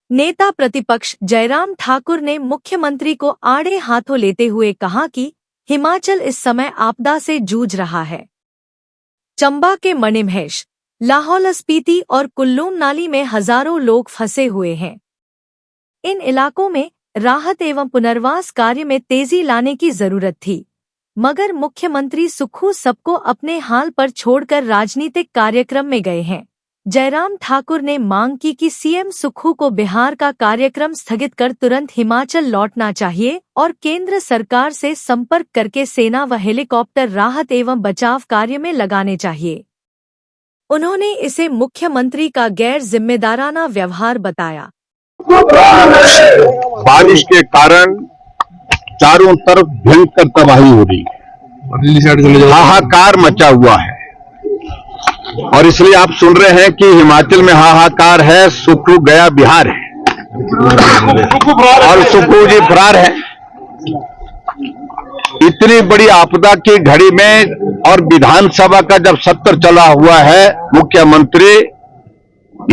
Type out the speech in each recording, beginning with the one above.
नेता प्रतिपक्ष जयराम ठाकुर ने मुख्यमंत्री को आड़े हाथों लेते हुए कहा कि हिमाचल इस समय आपदा से जूझ रहा है। चंबा के मणिमहेश, लाहौल स्पीति और कुल्लू मनाली में हजारों लोग फंसे हुए हैं। इन इलाकों में राहत एवं पुनर्वास कार्य में तेजी लाने की जरूरत थी, मगर मुख्यमंत्री सुक्खू सबको अपने हाल पर छोड़कर राजनीतिक कार्यक्रम में गए हैं। जयराम ठाकुर ने मांग की कि सीएम सुक्खू को बिहार का कार्यक्रम स्थगित कर तुरंत हिमाचल लौटना चाहिए और केंद्र सरकार से संपर्क करके सेना व हेलीकॉप्टर राहत एवं बचाव कार्य में लगाने चाहिए। उन्होंने इसे मुख्यमंत्री का गैर जिम्मेदाराना व्यवहार बताया। बारिश के कारण चारों तरफ भयंकर तबाही हो रही है, हाहाकार मचा हुआ है और इसलिए आप सुन रहे हैं कि हिमाचल में हाहाकार है। सुक्खू गया बिहार है और सुक्खू जी फरार है। इतनी बड़ी आपदा की घड़ी में और विधानसभा का जब सत्र चला हुआ है, मुख्यमंत्री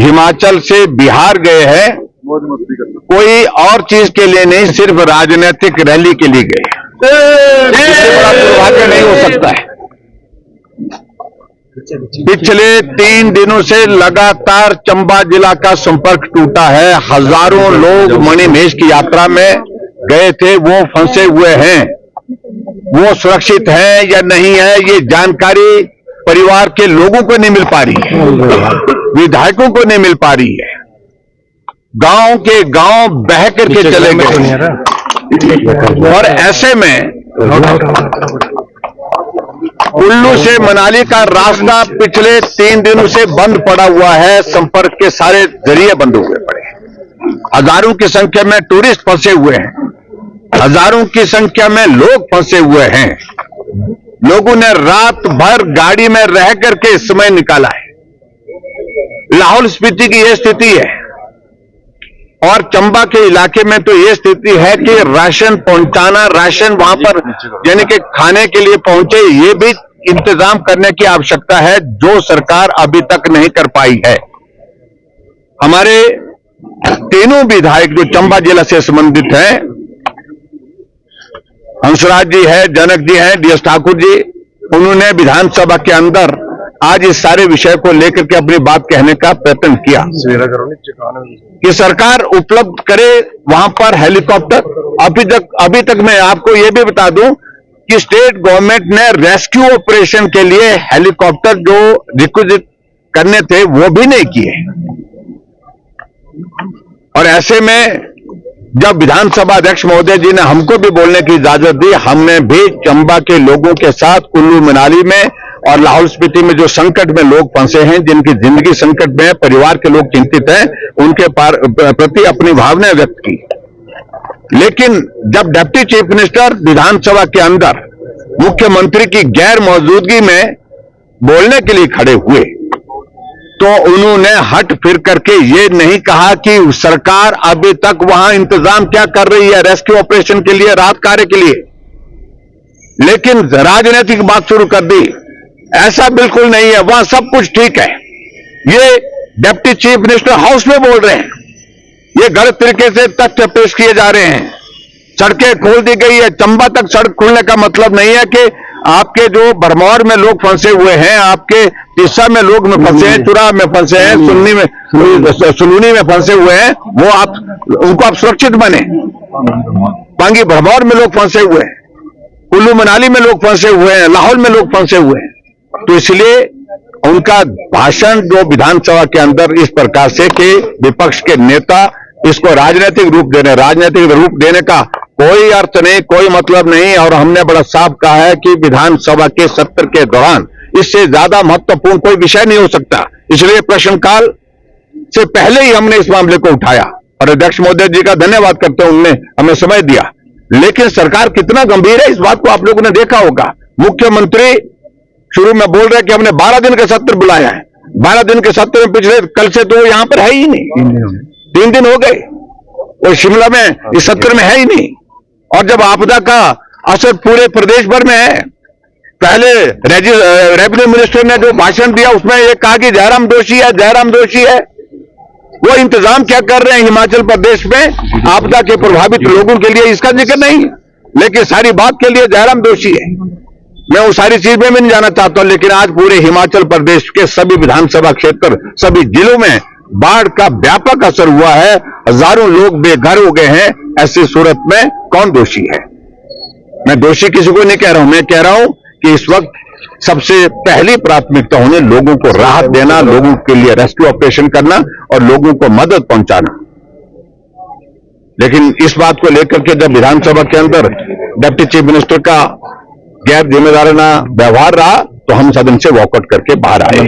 हिमाचल से बिहार गए हैं, कोई और चीज के लिए नहीं, सिर्फ राजनीतिक रैली के लिए गए। इससे बड़ा दुर्भाग्य नहीं हो सकता है। पिछले 3 दिनों से लगातार चंबा जिला का संपर्क टूटा है। हजारों लोग मणिमहेश की यात्रा में गए थे, वो फंसे हुए हैं। वो सुरक्षित है या नहीं है, ये जानकारी परिवार के लोगों को नहीं मिल पा रही है, विधायकों को नहीं मिल पा रही है। गांव के गांव बह करके चले गए और ऐसे में कुल्लू से मनाली का रास्ता पिछले 3 दिनों से बंद पड़ा हुआ है। संपर्क के सारे जरिए बंद हुए पड़े हैं। हजारों की संख्या में टूरिस्ट फंसे हुए हैं, हजारों की संख्या में लोग फंसे हुए हैं। लोगों ने रात भर गाड़ी में रह करके समय निकाला है। लाहौल स्पीति की यह स्थिति है और चंबा के इलाके में तो यह स्थिति है कि राशन पहुंचाना, राशन वहां पर यानी कि खाने के लिए पहुंचे, ये भी इंतजाम करने की आवश्यकता है, जो सरकार अभी तक नहीं कर पाई है। हमारे तीनों विधायक जो चंबा जिला से संबंधित हैं, हंसराज जी है, जनक जी हैं, डीएस ठाकुर जी, उन्होंने विधानसभा के अंदर आज इस सारे विषय को लेकर के अपनी बात कहने का प्रयत्न किया कि सरकार उपलब्ध करे वहां पर हेलीकॉप्टर। अभी तक मैं आपको यह भी बता दूं कि स्टेट गवर्नमेंट ने रेस्क्यू ऑपरेशन के लिए हेलीकॉप्टर जो रिक्विजिट करने थे वो भी नहीं किए। और ऐसे में जब विधानसभा अध्यक्ष महोदय जी ने हमको भी बोलने की इजाजत दी, हमने भी चंबा के लोगों के साथ कुल्लू मनाली में और लाहौल स्पीति में जो संकट में लोग फंसे हैं, जिनकी जिंदगी संकट में है, परिवार के लोग चिंतित हैं, उनके प्रति अपनी भावनाएं व्यक्त की। लेकिन जब डिप्टी चीफ मिनिस्टर विधानसभा के अंदर मुख्यमंत्री की गैर मौजूदगी में बोलने के लिए खड़े हुए, तो उन्होंने हट फिर करके ये नहीं कहा कि सरकार अभी तक वहां इंतजाम क्या कर रही है रेस्क्यू ऑपरेशन के लिए, राहत कार्य के लिए, लेकिन राजनीतिक बात शुरू कर दी। ऐसा बिल्कुल नहीं है, वहां सब कुछ ठीक है। ये डिप्टी चीफ मिनिस्टर हाउस में बोल रहे हैं, ये गलत तरीके से तथ्य पेश किए जा रहे हैं। सड़कें खोल दी गई है, चंबा तक सड़क खोलने का मतलब नहीं है कि आपके जो भरमौर में लोग फंसे हुए हैं, आपके तीसा में लोग में फंसे हैं, चुराव में फंसे हैं, सुलूनी में फंसे हुए हैं, वो आप उनको आप सुरक्षित बने। पांगी भरमौर में लोग फंसे हुए हैं, कुल्लू मनाली में लोग फंसे हुए हैं, लाहौल में लोग फंसे हुए हैं। तो इसलिए उनका भाषण जो विधानसभा के अंदर इस प्रकार से कि विपक्ष के नेता इसको राजनीतिक रूप देने का कोई अर्थ नहीं, कोई मतलब नहीं। और हमने बड़ा साफ कहा है कि विधानसभा के सत्र के दौरान इससे ज्यादा महत्वपूर्ण कोई विषय नहीं हो सकता। इसलिए प्रश्नकाल से पहले ही हमने इस मामले को उठाया और अध्यक्ष महोदय जी का धन्यवाद करते हैं, उन्होंने हमें समय दिया। लेकिन सरकार कितना गंभीर है इस बात को आप लोगों ने देखा होगा। मुख्यमंत्री शुरू में बोल रहे हैं कि हमने 12 दिन का सत्र बुलाया है। 12 दिन के सत्र में पिछले कल से तो यहां पर है ही नहीं, 3 दिन हो गए और शिमला में इस सत्र में है ही नहीं। और जब आपदा का असर पूरे प्रदेश भर में है, पहले रेवेन्यू मिनिस्टर ने जो भाषण दिया उसमें ये कहा कि जयराम दोषी है, जयराम दोषी है। वो इंतजाम क्या कर रहे हैं हिमाचल प्रदेश में आपदा के प्रभावित लोगों के लिए, इसका जिक्र नहीं। लेकिन सारी बात के लिए जयराम दोषी है। मैं वो सारी चीज में भी नहीं जाना चाहता हूं, लेकिन आज पूरे हिमाचल प्रदेश के सभी विधानसभा क्षेत्र, सभी जिलों में बाढ़ का व्यापक असर हुआ है। हजारों लोग बेघर हो गए हैं। ऐसी सूरत में कौन दोषी है? मैं दोषी किसी को नहीं कह रहा हूं। मैं कह रहा हूं कि इस वक्त सबसे पहली प्राथमिकता होने लोगों को राहत देना, लोगों के लिए रेस्क्यू ऑपरेशन करना और लोगों को मदद पहुंचाना। लेकिन इस बात को लेकर के जब विधानसभा के अंदर डिप्टी चीफ मिनिस्टर का गैर जिम्मेदाराना व्यवहार रहा तो हम सदन से वॉकआउट करके बाहर आए।